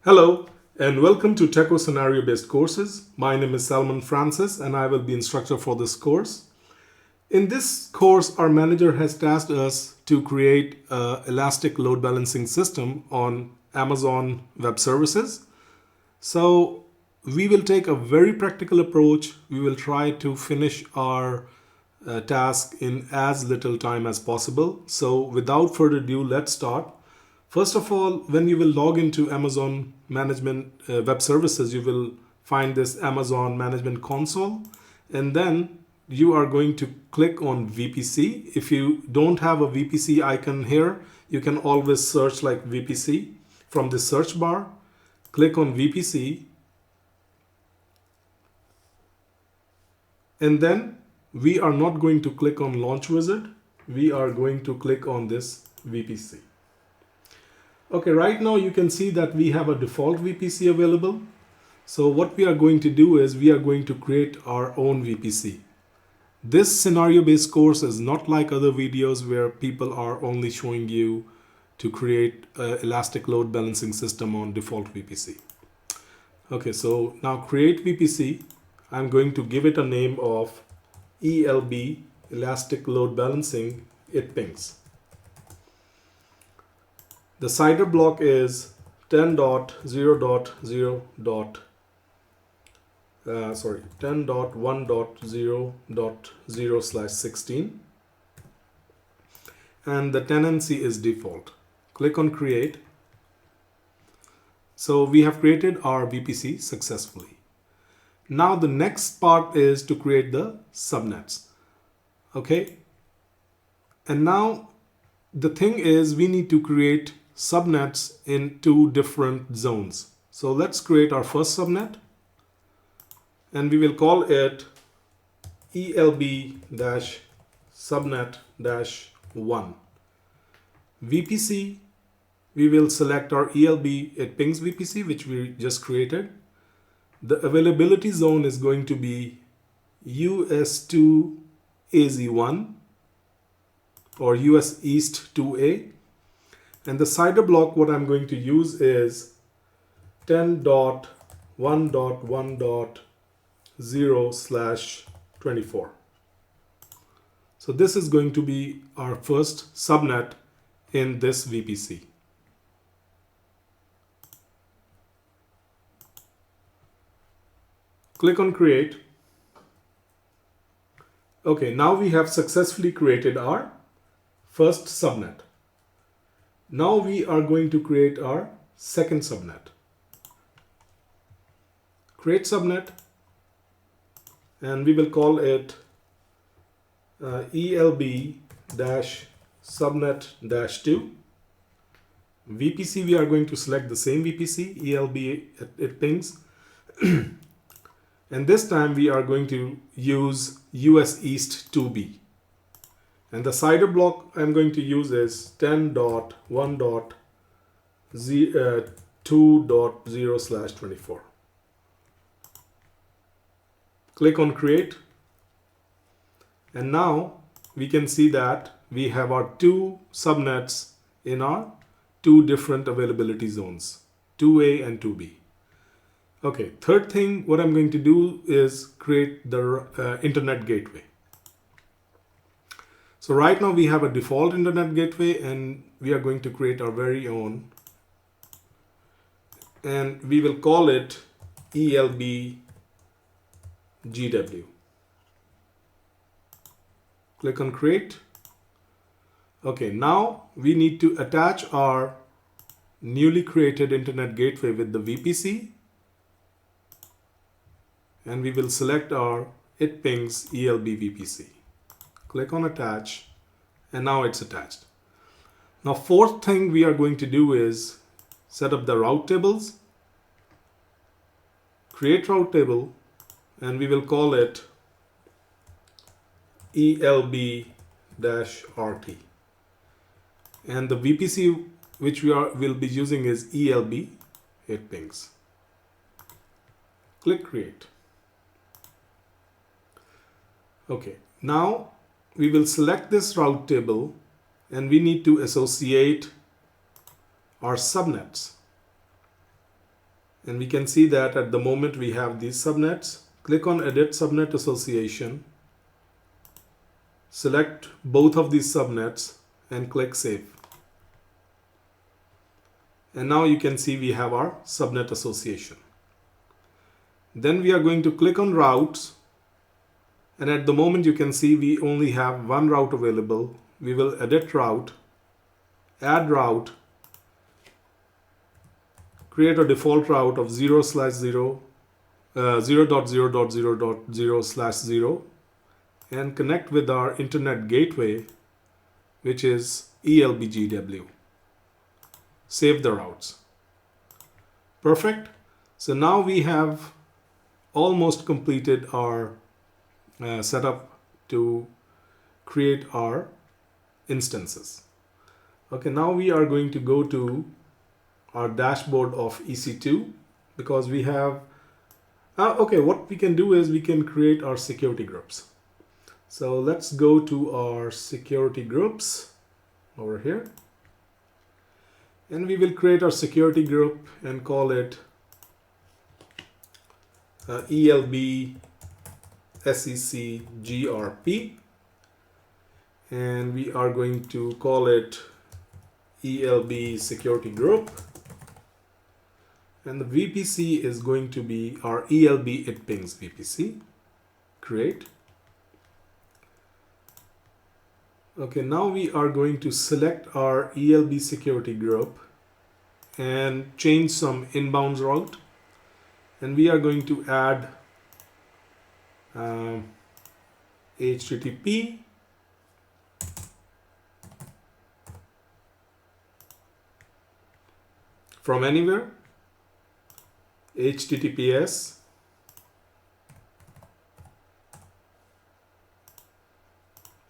Hello and welcome to Techo Scenario Based Courses. My name is Salman Francis and I will be instructor for this course. In this course, our manager has tasked us to create an elastic load balancing system on Amazon Web Services. So we will take a very practical approach. We will try to finish our task in as little time as possible. So without further ado, let's start. First of all, when you will log into Amazon Management Web Services, you will find this Amazon Management Console, and then you are going to click on VPC. If you don't have a VPC icon here, you can always search like VPC from the search bar. Click on VPC, and then we are not going to click on Launch Wizard. We are going to click on this VPC. Okay, right now you can see that we have a default VPC available. So what we are going to do is we are going to create our own VPC. This scenario-based course is not like other videos where people are only showing you to create an elastic load balancing system on default VPC. Okay, so now create VPC. I'm going to give it a name of ELB, Elastic Load Balancing. It pings. The CIDR block is 10.1.0.0/16, and the tenancy is default. Click on create. So we have created our VPC successfully. Now the next part is to create the subnets. Okay, and now the thing is we need to create subnets in two different zones. So let's create our first subnet, and we will call it ELB-subnet-1. VPC, we will select our ELB, it pings VPC, which we just created. The availability zone is going to be US2 AZ1 or US East 2A. And the CIDR block, what I'm going to use is 10.1.1.0/24. So this is going to be our first subnet in this VPC. Click on create. Okay, now we have successfully created our first subnet. Now we are going to create our second subnet. Create subnet, and we will call it ELB-subnet-2. VPC, we are going to select the same VPC, ELB, it pings. And this time we are going to use US East 2B. And the CIDR block I'm going to use is 10.1.2.0/24. Click on create. And now we can see that we have our two subnets in our two different availability zones, 2A and 2B. Okay, third thing, what I'm going to do is create the internet gateway. So right now we have a default internet gateway, and we are going to create our very own, and we will call it ELB GW. Click on create. Okay, now we need to attach our newly created internet gateway with the VPC, and we will select our it pings ELB VPC. Click on attach, and now it's attached. Now fourth thing we are going to do is set up the route tables. Create route table, and we will call it ELB-RT. And the VPC which will be using is ELB, it pings. Click create. Okay, now we will select this route table, and we need to associate our subnets. And we can see that at the moment we have these subnets. Click on Edit Subnet Association. Select both of these subnets and click Save. And now you can see we have our subnet association. Then we are going to click on routes. And at the moment you can see we only have one route available. We will edit route, add route, create a default route of 0/0, 0.0.0.0/0 and connect with our internet gateway, which is ELBGW. Save the routes. Perfect. So now we have almost completed our setup to create our instances. Okay, now we are going to go to our dashboard of EC2 because we have okay, what we can do is we can create our security groups. So let's go to our security groups over here, and we will create our security group and call it ELB SEC GRP, and we are going to call it ELB security group, and the VPC is going to be our ELB it pings VPC. Create. Okay, now we are going to select our ELB security group and change some inbounds route, and we are going to add HTTP from anywhere, HTTPS,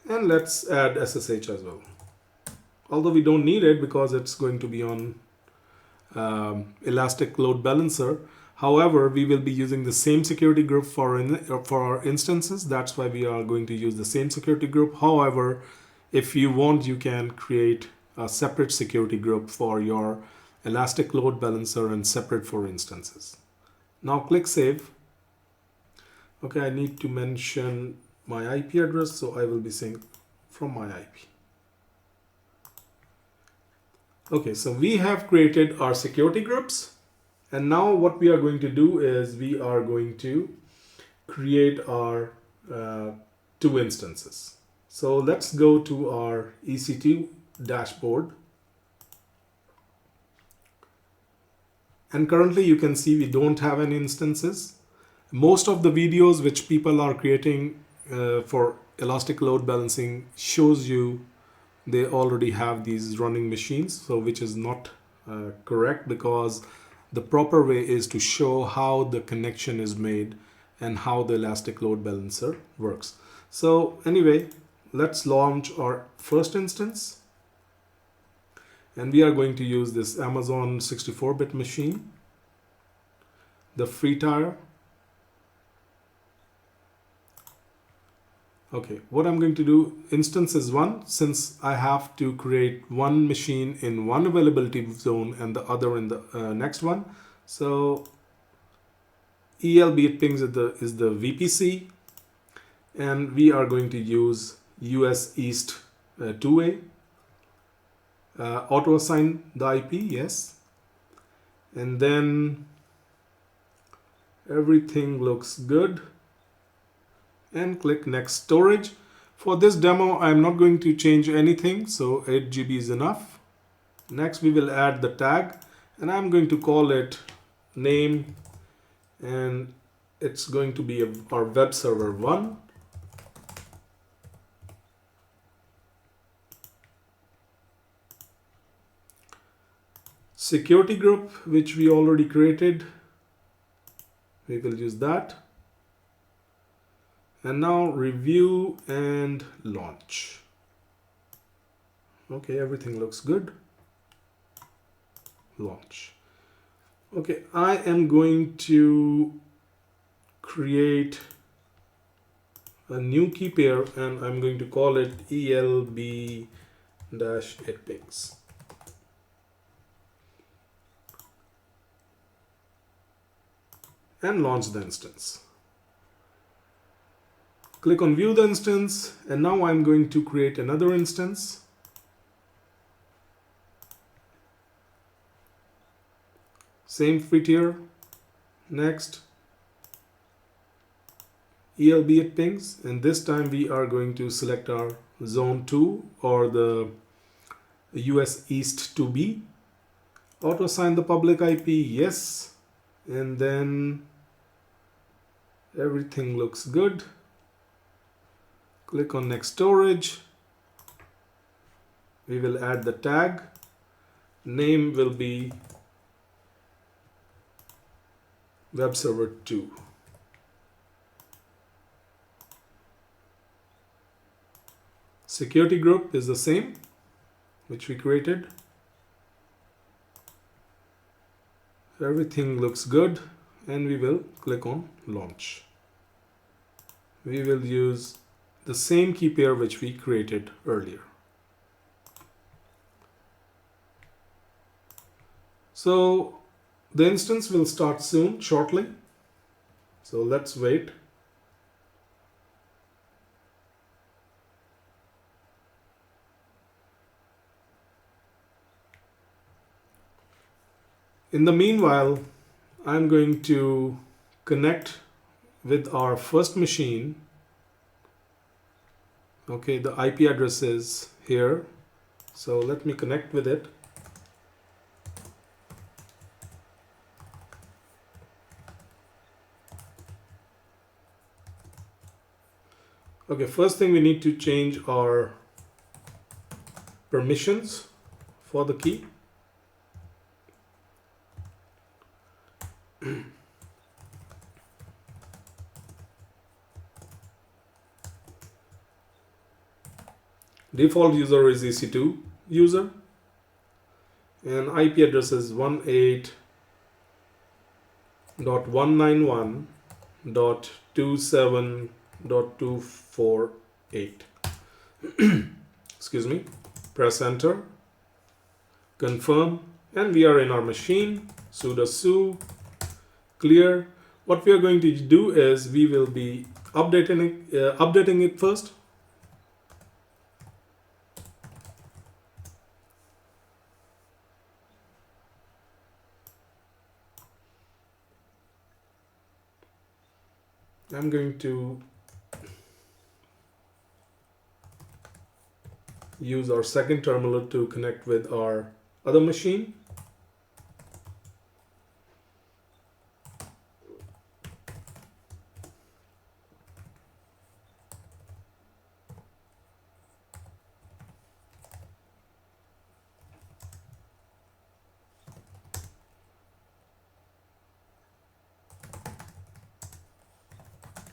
and let's add SSH as well, although we don't need it because it's going to be on Elastic Load Balancer. However, we will be using the same security group for our instances. That's why we are going to use the same security group. However, if you want, you can create a separate security group for your Elastic Load Balancer and separate for instances. Now click Save. Okay, I need to mention my IP address, so I will be saying from my IP. Okay, so we have created our security groups, and now what we are going to do is we are going to create our two instances. So let's go to our EC2 dashboard, and currently you can see we don't have any instances. Most of the videos which people are creating for Elastic Load Balancing shows you they already have these running machines, so which is not correct, because the proper way is to show how the connection is made and how the Elastic Load Balancer works. So anyway, let's launch our first instance, and we are going to use this Amazon 64-bit machine, the free tier. Okay, what I'm going to do, instance is 1, since I have to create one machine in one availability zone and the other in the next one. So ELB it pings is the VPC, and we are going to use US East 2A. Auto assign the IP, yes. And then everything looks good. And click Next Storage. For this demo, I'm not going to change anything, so 8 GB is enough. Next, we will add the tag, and I'm going to call it name, and it's going to be our web server 1. Security group, which we already created, we will use that. And now review and launch. Okay, everything looks good. Launch. Okay, I am going to create a new key pair, and I'm going to call it ELB-it-pings. 8 . and launch the instance. Click on view the instance, and now I'm going to create another instance. Same fit here. Next, ELB it pings, and this time we are going to select our zone 2 or the US East 2B. Auto assign the public IP, yes, and then everything looks good. Click on next storage. We will add the tag. Name will be web server 2. Security group is the same, which we created. Everything looks good, and we will click on launch. We will use the same key pair which we created earlier. So the instance will start soon, shortly. So let's wait. In the meanwhile, I'm going to connect with our first machine. Okay, the IP address is here. So let me connect with it. Okay, first thing we need to change our permissions for the key. Default user is EC2 user, and IP address is 18.191.27.248. Excuse me. Press enter, confirm, and we are in our machine. Sudo su clear. What we are going to do is we will be updating it first. I'm going to use our second terminal to connect with our other machine.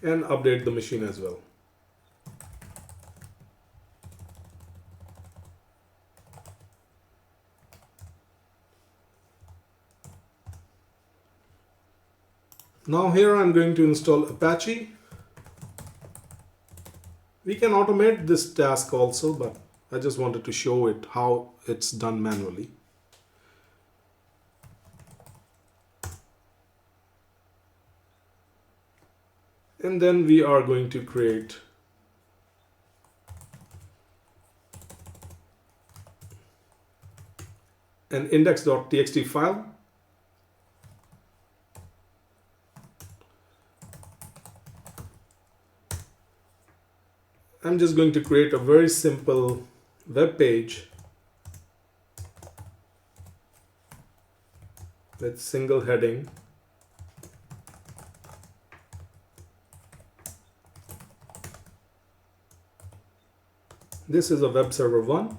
And update the machine as well. Now here I'm going to install Apache. We can automate this task also, but I just wanted to show it how it's done manually. And then we are going to create an index.txt file. I'm just going to create a very simple web page with single heading. This is a web server 1.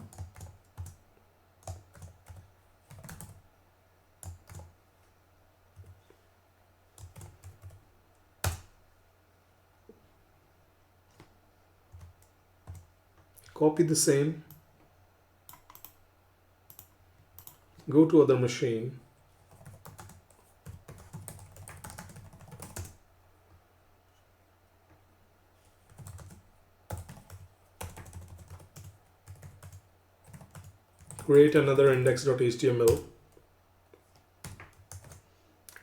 Copy the same. Go to other machine. Create another index.html.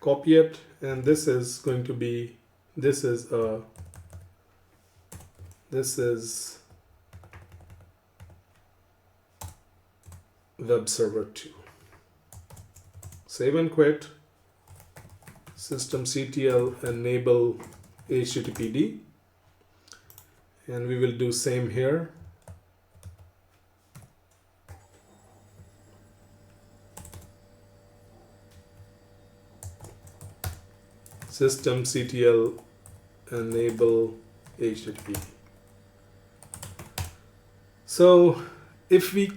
copy it, and this is going to be, this is web server 2. Save and quit. Systemctl enable HTTPD, and we will do same here. Systemctl enable HTTPD. So if we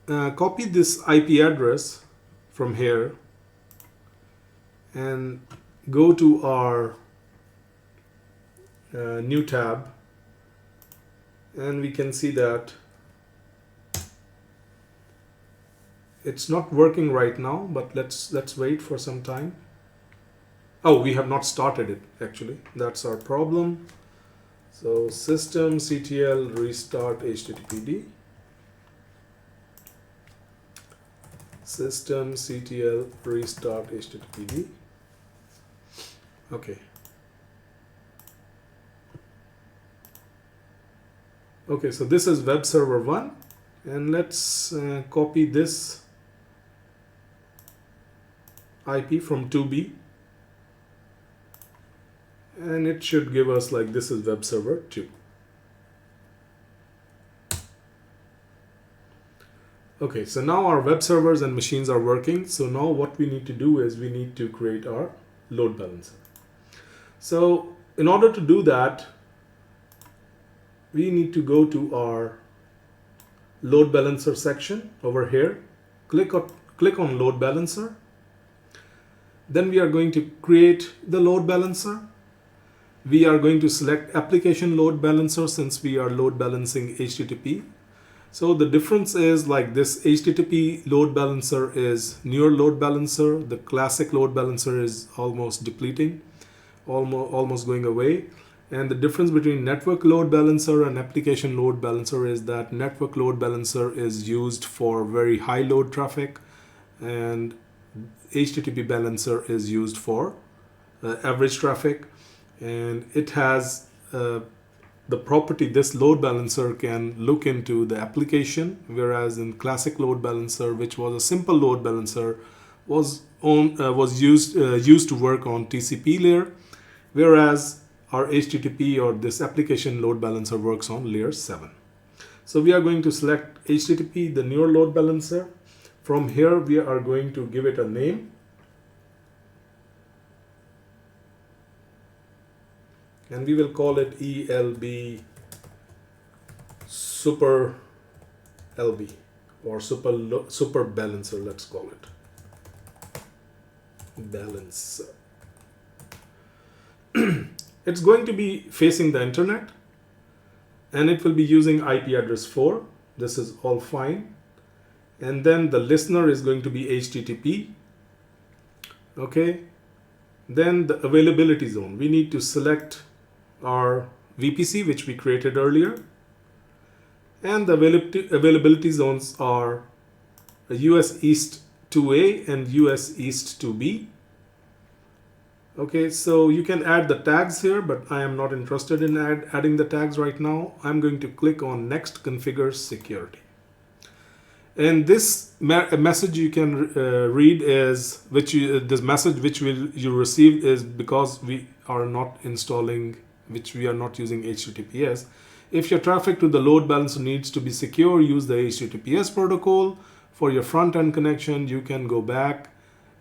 copy this IP address from here and go to our new tab, and we can see that it's not working right now, but let's wait for some time. Oh, we have not started it actually. That's our problem. So systemctl restart HTTPD. Systemctl restart HTTPD. Okay. Okay, so this is web server 1, and let's copy this IP from 2B, and it should give us like this is web server 2. Okay, so now our web servers and machines are working. So now what we need to do is we need to create our load balancer. So in order to do that, we need to go to our load balancer section over here. Click on load balancer. Then we are going to create the load balancer. We are going to select application load balancer since we are load balancing HTTP. So the difference is like this HTTP load balancer is newer load balancer. The classic load balancer is almost depleting, almost going away. And the difference between network load balancer and application load balancer is that network load balancer is used for very high load traffic, and HTTP balancer is used for average traffic. And it has the property, this load balancer can look into the application, whereas in classic load balancer, which was a simple load balancer, was used to work on TCP layer, whereas our HTTP or this application load balancer works on layer 7. So we are going to select HTTP, the newer load balancer. From here, we are going to give it a name. And we will call it ELB Super LB or Super Balancer, let's call it. Balancer. It's going to be facing the internet, and it will be using IP address 4. This is all fine. And then the listener is going to be HTTP. Okay. Then the availability zone. We need to select our VPC, which we created earlier. And the availability zones are US East 2A and US East 2B. Okay, so you can add the tags here, but I am not interested in adding the tags right now. I'm going to click on Next, Configure Security. And this message you can read is, this message which you received is because we are not installing, which we are not using HTTPS. If your traffic to the load balancer needs to be secure, use the HTTPS protocol. For your front-end connection, you can go back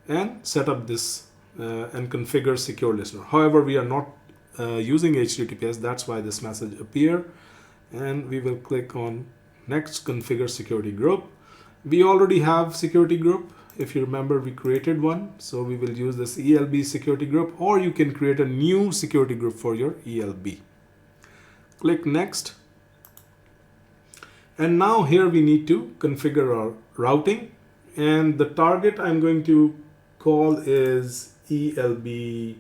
and set up this and configure secure listener. However, we are not using HTTPS, that's why this message appear. And we will click on Next, Configure Security Group. We already have security group. If you remember, we created one. So we will use this ELB security group, or you can create a new security group for your ELB. Click Next. And now here we need to configure our routing. And the target I'm going to call is ELBTG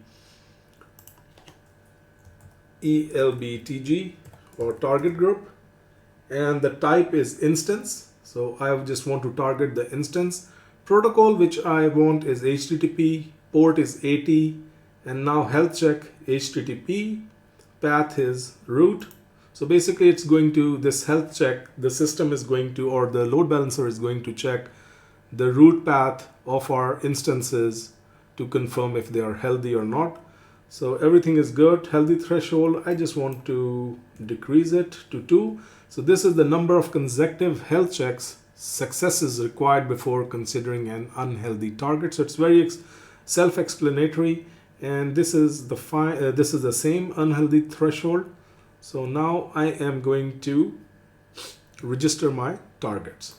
or target group. And the type is instance. So I just want to target the instance. Protocol which I want is HTTP, port is 80, and now health check HTTP, path is root. So basically it's going to, this health check, the system is going to, or the load balancer is going to check the root path of our instances to confirm if they are healthy or not. So everything is good. Healthy threshold, I just want to decrease it to 2. So this is the number of consecutive health checks successes required before considering an unhealthy target. So it's very self-explanatory, and this is the same unhealthy threshold. So now I am going to register my targets.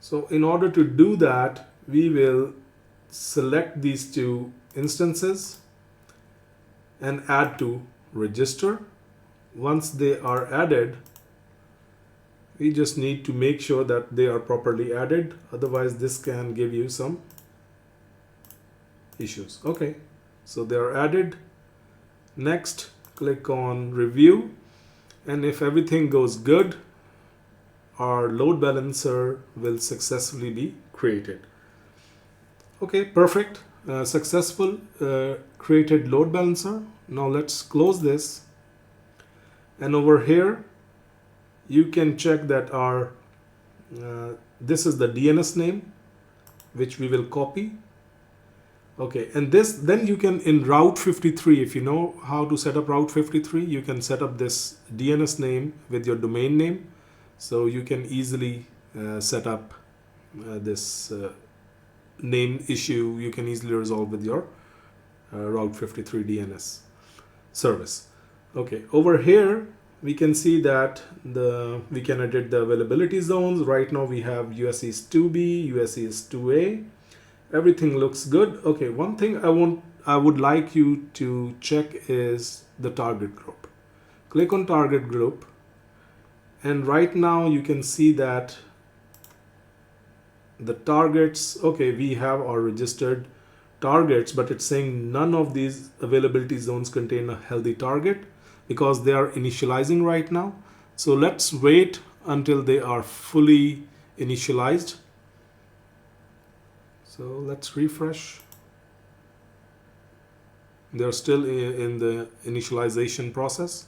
So in order to do that, we will select these two instances and add to register. Once they are added, we just need to make sure that they are properly added. Otherwise, this can give you some issues. Okay, so they are added. Next, click on review. And if everything goes good, our load balancer will successfully be created. Okay, perfect. Successful created load balancer. Now let's close this. And over here, you can check that our this is the DNS name, which we will copy. Okay, and this, then you can, in Route 53, if you know how to set up Route 53, you can set up this DNS name with your domain name. So you can easily set up this name issue. You can easily resolve with your Route 53 DNS service. Okay, over here we can see that we can edit the availability zones. Right now we have US East 2B, US East 2A. Everything looks good. Okay, one thing I would like you to check is the target group. Click on target group, and right now you can see that the targets, okay, we have our registered targets, but it's saying none of these availability zones contain a healthy target because they are initializing right now. So let's wait until they are fully initialized. So let's refresh. They're still in the initialization process.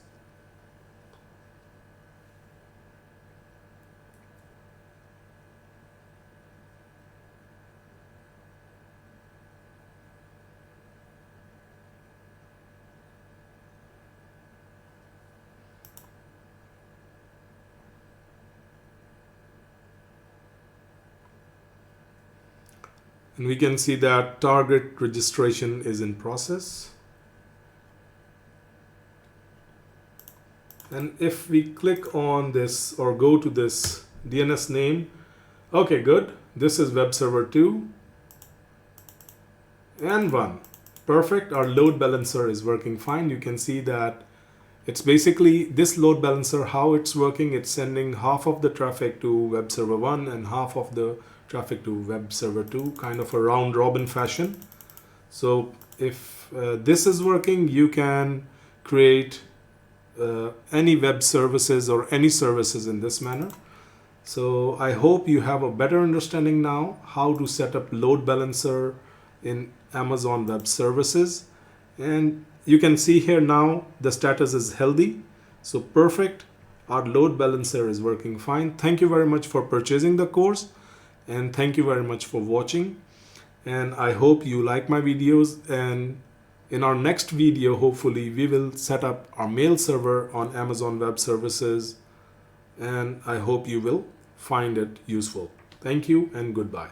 And we can see that target registration is in process. And if we click on this or go to this DNS name, okay, good. This is web server 2 and 1. Perfect. Our load balancer is working fine. You can see that it's basically this load balancer, how it's working. It's sending half of the traffic to web server 1 and half of the traffic to web server 2, kind of a round robin fashion. So if this is working, you can create any web services or any services in this manner. So I hope you have a better understanding now how to set up load balancer in Amazon Web Services. And you can see here now the status is healthy. So perfect. Our load balancer is working fine. Thank you very much for purchasing the course. And thank you very much for watching. And I hope you like my videos. And in our next video, hopefully, we will set up our mail server on Amazon Web Services. And I hope you will find it useful. Thank you and goodbye.